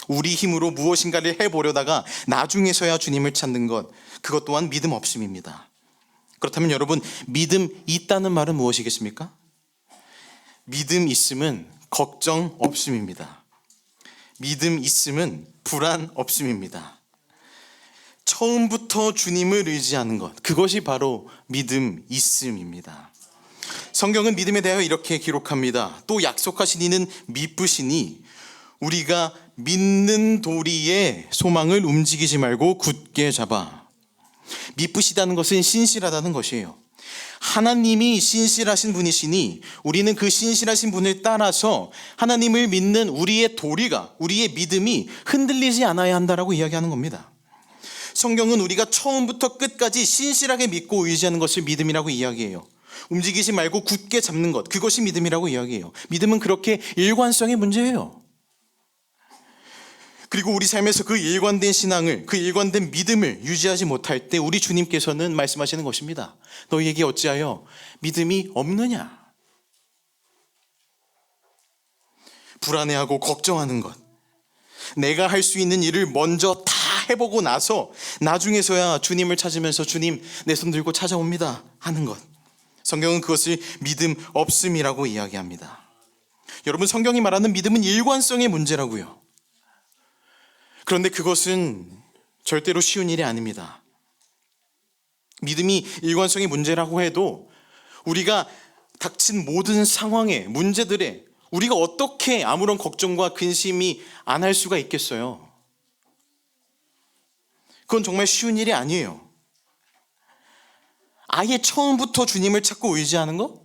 우리 힘으로 무엇인가를 해보려다가 나중에서야 주님을 찾는 것, 그것 또한 믿음 없음입니다. 그렇다면 여러분, 믿음 있다는 말은 무엇이겠습니까? 믿음 있음은 걱정 없음입니다. 믿음 있음은 불안 없음입니다. 처음부터 주님을 의지하는 것, 그것이 바로 믿음 있음입니다. 성경은 믿음에 대하여 이렇게 기록합니다. 또 약속하신 이는 미쁘시니 우리가 믿는 도리에 소망을 움직이지 말고 굳게 잡아. 미쁘시다는 것은 신실하다는 것이에요. 하나님이 신실하신 분이시니 우리는 그 신실하신 분을 따라서 하나님을 믿는 우리의 도리가, 우리의 믿음이 흔들리지 않아야 한다라고 이야기하는 겁니다. 성경은 우리가 처음부터 끝까지 신실하게 믿고 의지하는 것을 믿음이라고 이야기해요. 움직이지 말고 굳게 잡는 것, 그것이 믿음이라고 이야기해요. 믿음은 그렇게 일관성의 문제예요. 그리고 우리 삶에서 그 일관된 신앙을, 그 일관된 믿음을 유지하지 못할 때 우리 주님께서는 말씀하시는 것입니다. 너희에게 어찌하여 믿음이 없느냐? 불안해하고 걱정하는 것, 내가 할 수 있는 일을 먼저 다 해보고 나서 나중에서야 주님을 찾으면서 주님 내 손 들고 찾아옵니다 하는 것, 성경은 그것을 믿음 없음이라고 이야기합니다. 여러분, 성경이 말하는 믿음은 일관성의 문제라고요. 그런데 그것은 절대로 쉬운 일이 아닙니다. 믿음이 일관성의 문제라고 해도 우리가 닥친 모든 상황에, 문제들에 우리가 어떻게 아무런 걱정과 근심이 안 할 수가 있겠어요? 그건 정말 쉬운 일이 아니에요. 아예 처음부터 주님을 찾고 의지하는 거?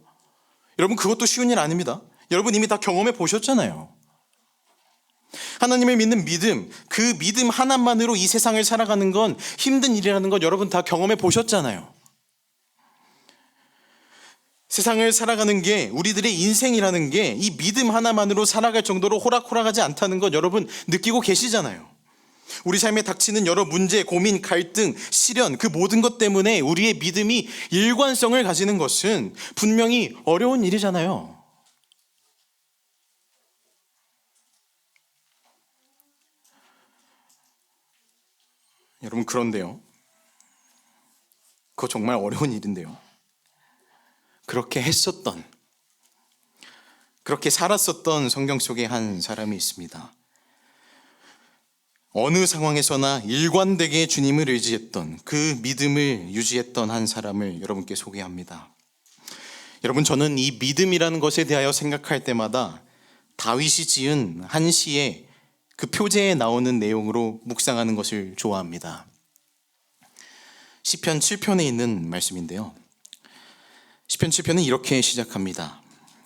여러분, 그것도 쉬운 일 아닙니다. 여러분 이미 다 경험해 보셨잖아요. 하나님을 믿는 믿음, 그 믿음 하나만으로 이 세상을 살아가는 건 힘든 일이라는 건 여러분 다 경험해 보셨잖아요. 세상을 살아가는 게, 우리들의 인생이라는 게 이 믿음 하나만으로 살아갈 정도로 호락호락하지 않다는 건 여러분 느끼고 계시잖아요. 우리 삶에 닥치는 여러 문제, 고민, 갈등, 시련, 그 모든 것 때문에 우리의 믿음이 일관성을 가지는 것은 분명히 어려운 일이잖아요. 여러분, 그런데요, 그거 정말 어려운 일인데요, 그렇게 했었던, 그렇게 살았었던 성경 속에 한 사람이 있습니다. 어느 상황에서나 일관되게 주님을 의지했던, 그 믿음을 유지했던 한 사람을 여러분께 소개합니다. 여러분, 저는 이 믿음이라는 것에 대하여 생각할 때마다 다윗이 지은 한 시의 그 표제에 나오는 내용으로 묵상하는 것을 좋아합니다. 시편 7편에 있는 말씀인데요, 시편 7편은 이렇게 시작합니다.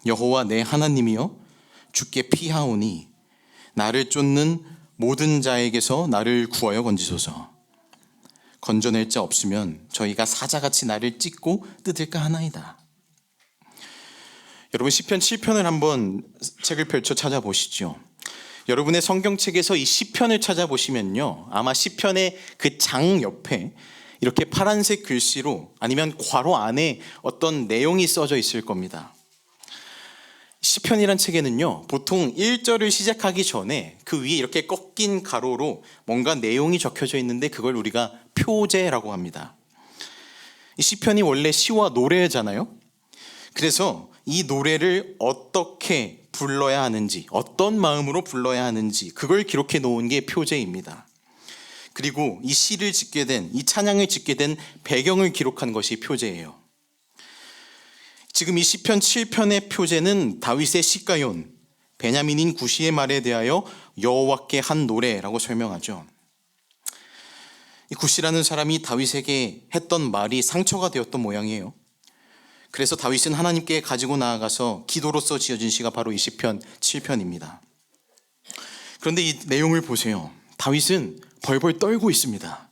여호와 내 하나님이여, 주께 피하오니 나를 쫓는 모든 자에게서 나를 구하여 건지소서. 건져낼 자 없으면 저희가 사자같이 나를 찢고 뜯을까 하나이다. 여러분, 시편 7편을 한번 책을 펼쳐 찾아보시죠. 여러분의 성경책에서 이 시편을 찾아보시면요, 아마 시편의 그 장 옆에 이렇게 파란색 글씨로 아니면 괄호 안에 어떤 내용이 써져 있을 겁니다. 시편이란 책에는요, 보통 1절을 시작하기 전에 그 위에 이렇게 꺾인 가로로 뭔가 내용이 적혀져 있는데 그걸 우리가 표제라고 합니다. 이 시편이 원래 시와 노래잖아요. 그래서 이 노래를 어떻게 불러야 하는지, 어떤 마음으로 불러야 하는지 그걸 기록해 놓은 게 표제입니다. 그리고 이 시를 짓게 된, 이 찬양을 짓게 된 배경을 기록한 것이 표제예요. 지금 이 시편 7편의 표제는 다윗의 시가연, 베냐민인 구시의 말에 대하여 여호와께 한 노래라고 설명하죠. 이 구시라는 사람이 다윗에게 했던 말이 상처가 되었던 모양이에요. 그래서 다윗은 하나님께 가지고 나아가서 기도로서 지어진 시가 바로 이 시편 7편입니다. 그런데 이 내용을 보세요. 다윗은 벌벌 떨고 있습니다.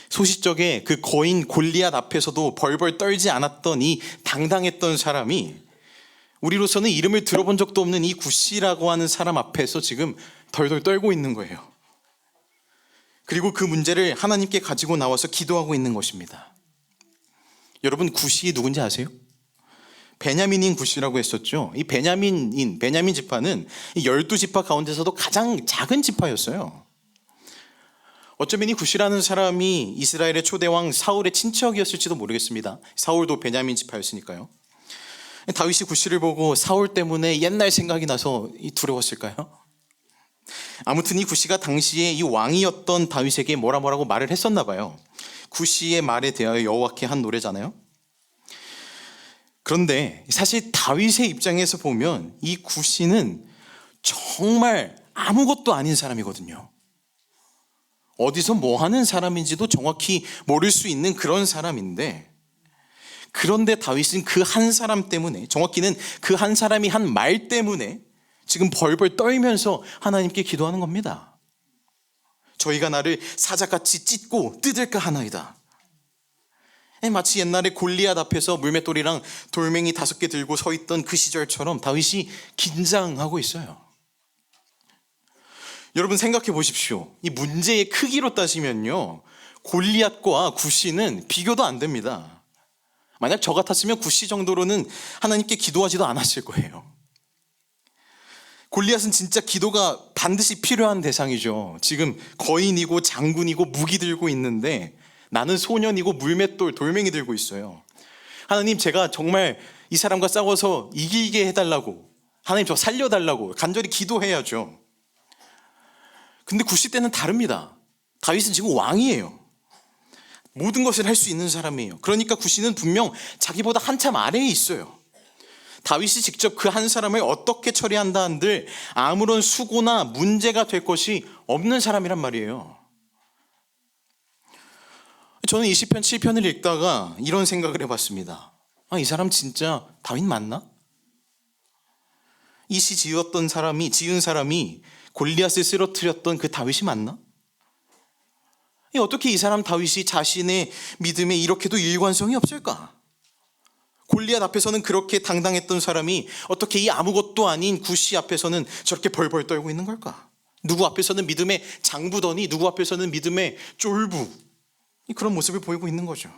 소시적에 그 거인 골리앗 앞에서도 벌벌 떨지 않았던 이 당당했던 사람이 우리로서는 이름을 들어본 적도 없는 이 구시라고 하는 사람 앞에서 지금 덜덜 떨고 있는 거예요. 그리고 그 문제를 하나님께 가지고 나와서 기도하고 있는 것입니다. 여러분, 구시 누군지 아세요? 베냐민인 구시라고 했었죠. 이 베냐민 지파는 이 12지파 가운데서도 가장 작은 지파였어요. 어쩌면 이 구시라는 사람이 이스라엘의 초대왕 사울의 친척이었을지도 모르겠습니다. 사울도 베냐민 지파였으니까요. 다윗이 구시를 보고 사울 때문에 옛날 생각이 나서 두려웠을까요? 아무튼 이 구시가 당시에 이 왕이었던 다윗에게 뭐라고 말을 했었나 봐요. 구시의 말에 대하여 여호와께 한 노래잖아요. 그런데 사실 다윗의 입장에서 보면 이 구시는 정말 아무것도 아닌 사람이거든요. 어디서 뭐 하는 사람인지도 정확히 모를 수 있는 그런 사람인데, 그런데 다윗은 그 한 사람 때문에, 정확히는 그 한 사람이 한 말 때문에 지금 벌벌 떨면서 하나님께 기도하는 겁니다. 저희가 나를 사자같이 찢고 뜯을까 하나이다. 마치 옛날에 골리앗 앞에서 물맷돌이랑 돌멩이 5개 들고 서 있던 그 시절처럼 다윗이 긴장하고 있어요. 여러분 생각해 보십시오. 이 문제의 크기로 따지면요, 골리앗과 굿시는 비교도 안 됩니다. 만약 저 같았으면 굿시 정도로는 하나님께 기도하지도 않았을 거예요. 골리앗은 진짜 기도가 반드시 필요한 대상이죠. 지금 거인이고 장군이고 무기 들고 있는데 나는 소년이고 물맷돌, 돌멩이 들고 있어요. 하나님, 제가 정말 이 사람과 싸워서 이기게 해달라고, 하나님 저 살려달라고 간절히 기도해야죠. 근데 굿시 때는 다릅니다. 다윗은 지금 왕이에요. 모든 것을 할 수 있는 사람이에요. 그러니까 굿시는 분명 자기보다 한참 아래에 있어요. 다윗이 직접 그 한 사람을 어떻게 처리한다 한들 아무런 수고나 문제가 될 것이 없는 사람이란 말이에요. 저는 이 시편 7편을 읽다가 이런 생각을 해봤습니다. 이 사람 진짜 다윗 맞나? 이 시 지은 사람이 골리앗을 쓰러뜨렸던 그 다윗이 맞나? 어떻게 이 사람 다윗이 자신의 믿음에 이렇게도 일관성이 없을까? 골리앗 앞에서는 그렇게 당당했던 사람이 어떻게 이 아무것도 아닌 굿시 앞에서는 저렇게 벌벌 떨고 있는 걸까? 누구 앞에서는 믿음의 장부더니 누구 앞에서는 믿음의 쫄부, 그런 모습을 보이고 있는 거죠.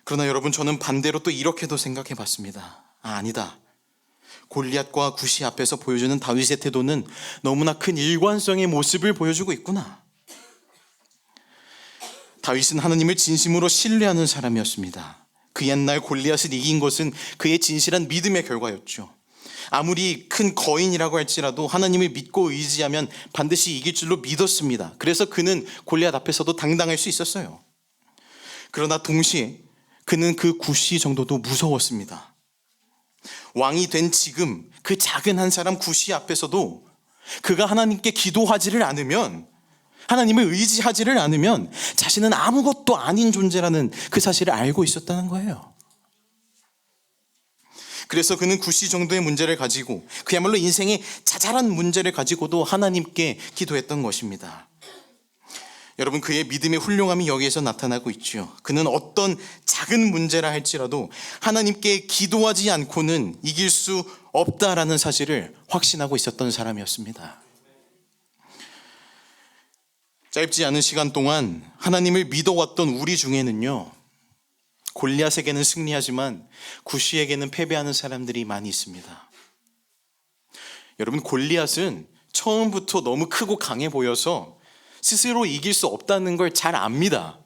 그러나 여러분, 저는 반대로 또 이렇게도 생각해 봤습니다. 아니다. 골리앗과 굿시 앞에서 보여주는 다윗의 태도는 너무나 큰 일관성의 모습을 보여주고 있구나. 다윗은 하나님을 진심으로 신뢰하는 사람이었습니다. 그 옛날 골리앗을 이긴 것은 그의 진실한 믿음의 결과였죠. 아무리 큰 거인이라고 할지라도 하나님을 믿고 의지하면 반드시 이길 줄로 믿었습니다. 그래서 그는 골리앗 앞에서도 당당할 수 있었어요. 그러나 동시에 그는 그 굿시 정도도 무서웠습니다. 왕이 된 지금 그 작은 한 사람 굿시 앞에서도 그가 하나님께 기도하지를 않으면, 하나님을 의지하지를 않으면 자신은 아무것도 아닌 존재라는 그 사실을 알고 있었다는 거예요. 그래서 그는 굿시 정도의 문제를 가지고, 그야말로 인생의 자잘한 문제를 가지고도 하나님께 기도했던 것입니다. 여러분, 그의 믿음의 훌륭함이 여기에서 나타나고 있죠. 그는 어떤 작은 문제라 할지라도 하나님께 기도하지 않고는 이길 수 없다라는 사실을 확신하고 있었던 사람이었습니다. 짧지 않은 시간 동안 하나님을 믿어왔던 우리 중에는요, 골리앗에게는 승리하지만 굿시에게는 패배하는 사람들이 많이 있습니다. 여러분, 골리앗은 처음부터 너무 크고 강해 보여서 스스로 이길 수 없다는 걸 잘 압니다.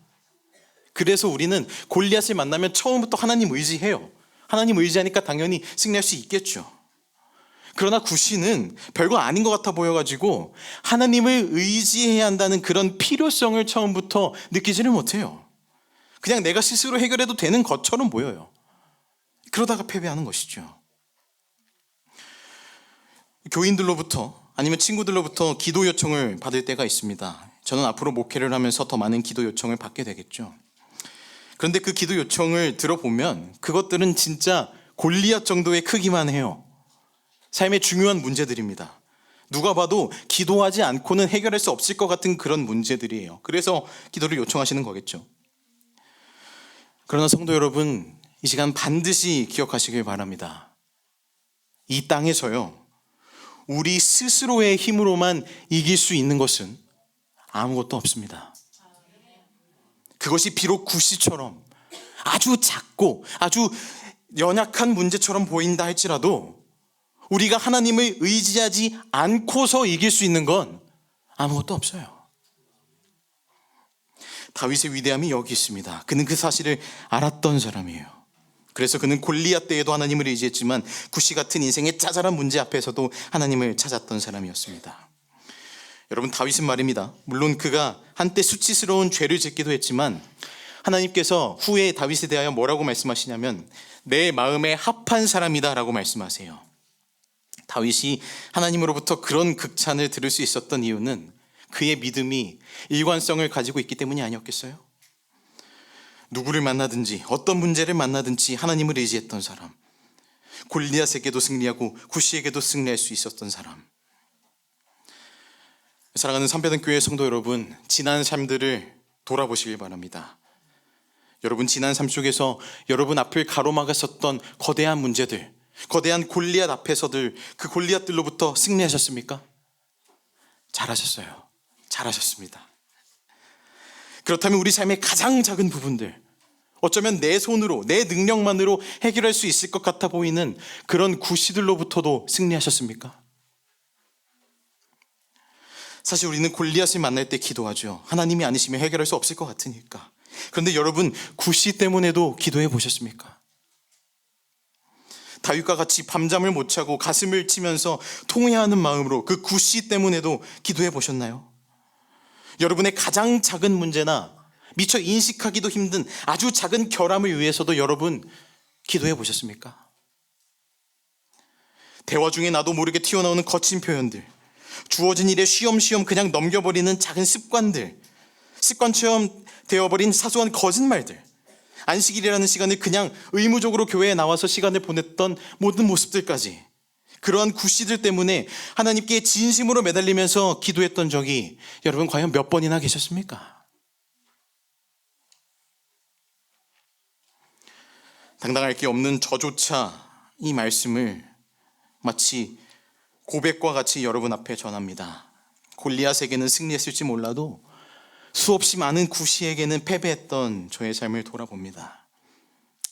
그래서 우리는 골리앗을 만나면 처음부터 하나님 의지해요. 하나님 의지하니까 당연히 승리할 수 있겠죠. 그러나 굿시는 별거 아닌 것 같아 보여가지고 하나님을 의지해야 한다는 그런 필요성을 처음부터 느끼지를 못해요. 그냥 내가 스스로 해결해도 되는 것처럼 보여요. 그러다가 패배하는 것이죠. 교인들로부터 아니면 친구들로부터 기도 요청을 받을 때가 있습니다. 저는 앞으로 목회를 하면서 더 많은 기도 요청을 받게 되겠죠. 그런데 그 기도 요청을 들어보면 그것들은 진짜 골리앗 정도의 크기만 해요. 삶의 중요한 문제들입니다. 누가 봐도 기도하지 않고는 해결할 수 없을 것 같은 그런 문제들이에요. 그래서 기도를 요청하시는 거겠죠. 그러나 성도 여러분, 이 시간 반드시 기억하시길 바랍니다. 이 땅에서요, 우리 스스로의 힘으로만 이길 수 있는 것은 아무것도 없습니다. 그것이 비록 굿시처럼 아주 작고 아주 연약한 문제처럼 보인다 할지라도 우리가 하나님을 의지하지 않고서 이길 수 있는 건 아무것도 없어요. 다윗의 위대함이 여기 있습니다. 그는 그 사실을 알았던 사람이에요. 그래서 그는 골리앗 때에도 하나님을 의지했지만 굿시 같은 인생의 짜잘한 문제 앞에서도 하나님을 찾았던 사람이었습니다. 여러분, 다윗은 말입니다. 물론 그가 한때 수치스러운 죄를 짓기도 했지만 하나님께서 후에 다윗에 대하여 뭐라고 말씀하시냐면 내 마음에 합한 사람이다 라고 말씀하세요. 다윗이 하나님으로부터 그런 극찬을 들을 수 있었던 이유는 그의 믿음이 일관성을 가지고 있기 때문이 아니었겠어요? 누구를 만나든지 어떤 문제를 만나든지 하나님을 의지했던 사람, 골리앗에게도 승리하고 굿시에게도 승리할 수 있었던 사람. 사랑하는 삼배등교회 성도 여러분, 지난 삶들을 돌아보시길 바랍니다. 여러분, 지난 삶 속에서 여러분 앞을 가로막았었던 거대한 문제들, 거대한 골리앗 앞에서들, 그 골리앗들로부터 승리하셨습니까? 잘하셨어요. 잘하셨습니다. 그렇다면 우리 삶의 가장 작은 부분들, 어쩌면 내 손으로, 내 능력만으로 해결할 수 있을 것 같아 보이는 그런 구시들로부터도 승리하셨습니까? 사실 우리는 골리앗을 만날 때 기도하죠. 하나님이 아니시면 해결할 수 없을 것 같으니까. 그런데 여러분, 구시 때문에도 기도해 보셨습니까? 다윗과 같이 밤잠을 못 자고 가슴을 치면서 통회하는 마음으로 그 구시 때문에도 기도해 보셨나요? 여러분의 가장 작은 문제나 미처 인식하기도 힘든 아주 작은 결함을 위해서도 여러분 기도해 보셨습니까? 대화 중에 나도 모르게 튀어나오는 거친 표현들, 주어진 일에 쉬엄쉬엄 그냥 넘겨버리는 작은 습관들, 습관처럼 되어버린 사소한 거짓말들, 안식일이라는 시간을 그냥 의무적으로 교회에 나와서 시간을 보냈던 모든 모습들까지, 그러한 구시들 때문에 하나님께 진심으로 매달리면서 기도했던 적이 여러분 과연 몇 번이나 계셨습니까? 당당할 게 없는 저조차 이 말씀을 마치 고백과 같이 여러분 앞에 전합니다. 골리앗에게는 승리했을지 몰라도 수없이 많은 구시에게는 패배했던 저의 삶을 돌아봅니다.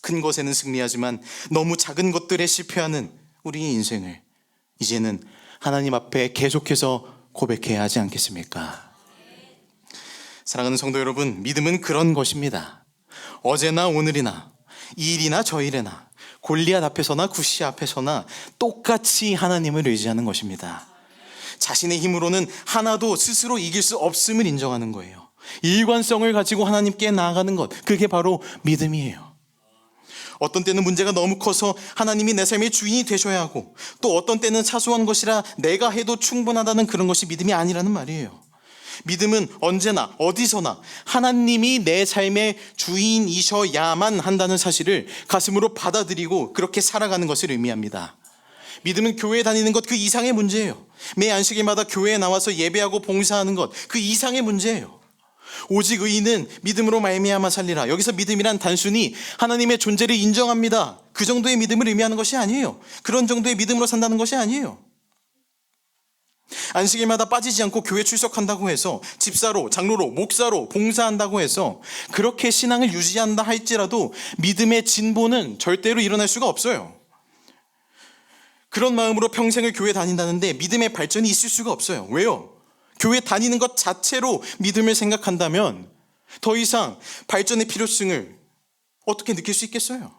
큰 것에는 승리하지만 너무 작은 것들에 실패하는 우리의 인생을 이제는 하나님 앞에 계속해서 고백해야 하지 않겠습니까? 사랑하는 성도 여러분, 믿음은 그런 것입니다. 어제나 오늘이나 이 일이나 저 일에나 골리앗 앞에서나 구시 앞에서나 똑같이 하나님을 의지하는 것입니다. 자신의 힘으로는 하나도 스스로 이길 수 없음을 인정하는 거예요. 일관성을 가지고 하나님께 나아가는 것, 그게 바로 믿음이에요. 어떤 때는 문제가 너무 커서 하나님이 내 삶의 주인이 되셔야 하고, 또 어떤 때는 사소한 것이라 내가 해도 충분하다는 그런 것이 믿음이 아니라는 말이에요. 믿음은 언제나 어디서나 하나님이 내 삶의 주인이셔야만 한다는 사실을 가슴으로 받아들이고 그렇게 살아가는 것을 의미합니다. 믿음은 교회에 다니는 것 그 이상의 문제예요. 매 안식일마다 교회에 나와서 예배하고 봉사하는 것 그 이상의 문제예요. 오직 의인은 믿음으로 말미암아 살리라. 여기서 믿음이란 단순히 하나님의 존재를 인정합니다, 그 정도의 믿음을 의미하는 것이 아니에요. 그런 정도의 믿음으로 산다는 것이 아니에요. 안식일마다 빠지지 않고 교회 출석한다고 해서, 집사로, 장로로, 목사로 봉사한다고 해서 그렇게 신앙을 유지한다 할지라도 믿음의 진보는 절대로 일어날 수가 없어요. 그런 마음으로 평생을 교회 다닌다는데 믿음의 발전이 있을 수가 없어요. 왜요? 교회 다니는 것 자체로 믿음을 생각한다면 더 이상 발전의 필요성을 어떻게 느낄 수 있겠어요?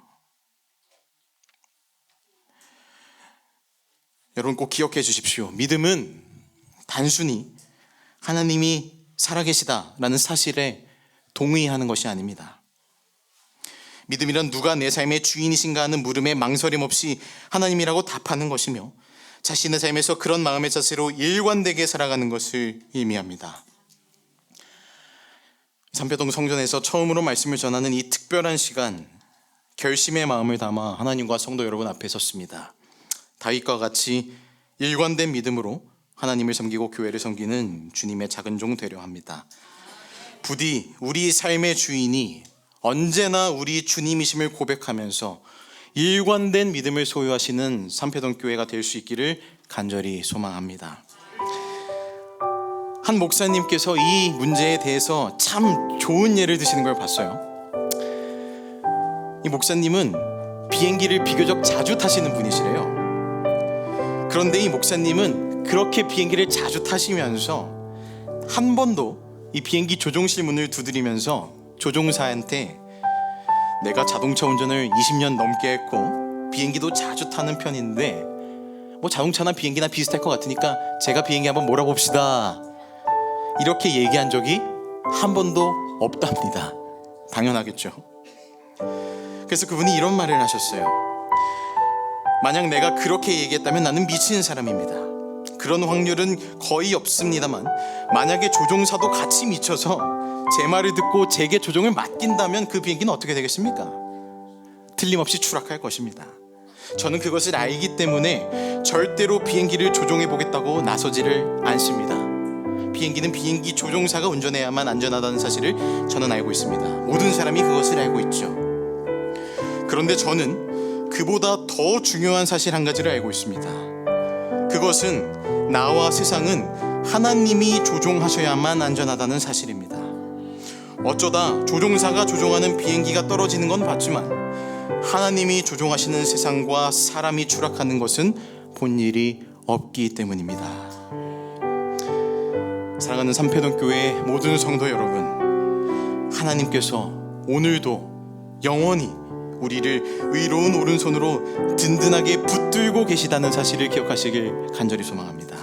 여러분 꼭 기억해 주십시오. 믿음은 단순히 하나님이 살아계시다라는 사실에 동의하는 것이 아닙니다. 믿음이란 누가 내 삶의 주인이신가 하는 물음에 망설임 없이 하나님이라고 답하는 것이며, 자신의 삶에서 그런 마음의 자세로 일관되게 살아가는 것을 의미합니다. 삼표동 성전에서 처음으로 말씀을 전하는 이 특별한 시간, 결심의 마음을 담아 하나님과 성도 여러분 앞에 섰습니다. 다윗과 같이 일관된 믿음으로 하나님을 섬기고 교회를 섬기는 주님의 작은 종 되려 합니다. 부디 우리 삶의 주인이 언제나 우리 주님이심을 고백하면서 일관된 믿음을 소유하시는 삼표동 교회가 될 수 있기를 간절히 소망합니다. 한 목사님께서 이 문제에 대해서 참 좋은 예를 드시는 걸 봤어요. 이 목사님은 비행기를 비교적 자주 타시는 분이시래요. 그런데 이 목사님은 그렇게 비행기를 자주 타시면서 한 번도 이 비행기 조종실 문을 두드리면서 조종사한테 내가 자동차 운전을 20년 넘게 했고 비행기도 자주 타는 편인데 뭐 자동차나 비행기나 비슷할 것 같으니까 제가 비행기 한번 몰아봅시다, 이렇게 얘기한 적이 한 번도 없답니다. 당연하겠죠. 그래서 그분이 이런 말을 하셨어요. 만약 내가 그렇게 얘기했다면 나는 미치는 사람입니다. 그런 확률은 거의 없습니다만 만약에 조종사도 같이 미쳐서 제 말을 듣고 제게 조종을 맡긴다면 그 비행기는 어떻게 되겠습니까? 틀림없이 추락할 것입니다. 저는 그것을 알기 때문에 절대로 비행기를 조종해 보겠다고 나서지를 않습니다. 비행기는 비행기 조종사가 운전해야만 안전하다는 사실을 저는 알고 있습니다. 모든 사람이 그것을 알고 있죠. 그런데 저는 그보다 더 중요한 사실 한 가지를 알고 있습니다. 그것은 나와 세상은 하나님이 조종하셔야만 안전하다는 사실입니다. 어쩌다 조종사가 조종하는 비행기가 떨어지는 건 봤지만 하나님이 조종하시는 세상과 사람이 추락하는 것은 본 일이 없기 때문입니다. 사랑하는 삼패동교회 모든 성도 여러분, 하나님께서 오늘도 영원히 우리를 의로운 오른손으로 든든하게 붙들고 계시다는 사실을 기억하시길 간절히 소망합니다.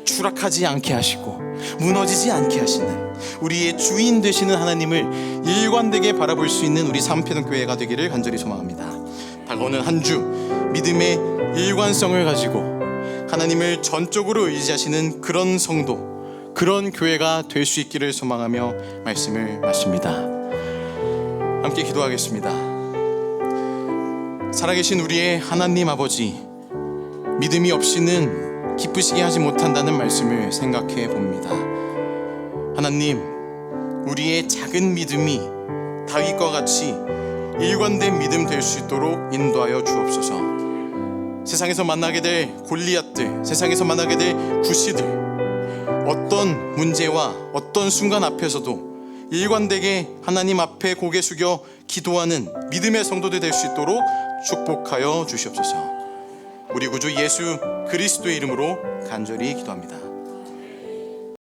추락하지 않게 하시고 무너지지 않게 하시는 우리의 주인 되시는 하나님을 일관되게 바라볼 수 있는 우리 삼패동교회가 되기를 간절히 소망합니다. 다가오는 한 주 믿음의 일관성을 가지고 하나님을 전적으로 의지하시는 그런 성도, 그런 교회가 될 수 있기를 소망하며 말씀을 마칩니다. 함께 기도하겠습니다. 살아계신 우리의 하나님 아버지, 믿음이 없이는 기쁘시게 하지 못한다는 말씀을 생각해 봅니다. 하나님, 우리의 작은 믿음이 다윗과 같이 일관된 믿음 될 수 있도록 인도하여 주옵소서. 세상에서 만나게 될 골리앗들, 세상에서 만나게 될 구시들, 어떤 문제와 어떤 순간 앞에서도 일관되게 하나님 앞에 고개 숙여 기도하는 믿음의 성도들 될 수 있도록 축복하여 주시옵소서. 우리 구주 예수 그리스도의 이름으로 간절히 기도합니다.